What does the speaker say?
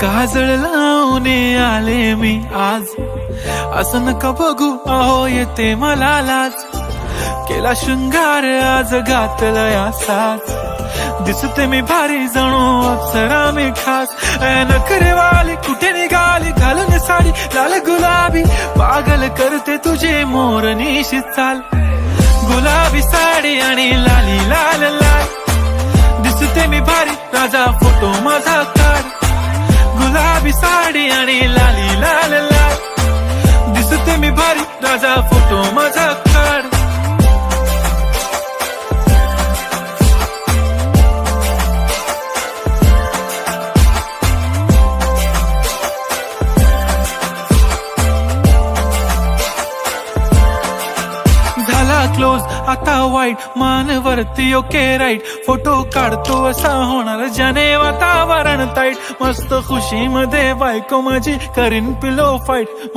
काजळ लावून आले मी आज, असं नका बघू अहो येते मला लाज. केला शृंगार आज घातला या साज, दिसते मी भारी जणू अप्सरा मी खास. नखरेवाली कुठे निघाली घालून साडी लाल गुलाबी, पागल करते तुझे मोरनीशी चाल. गुलाबी साडी आणि लाली लाल लाल, दिसते मी भारी राजा फोटो माझा काढ. गुलाबी साडी आणि लाली लाल लाल, दिसते मी भारी राजा फोटो माझा काढ. झाला क्लोज आता वाईट, मानवरती ओके राईट. फोटो काढतो असा होणार ज्याने वातावरण ताईट. मस्त खुशी मध्ये बायको माझी करीन पिलो फाईट.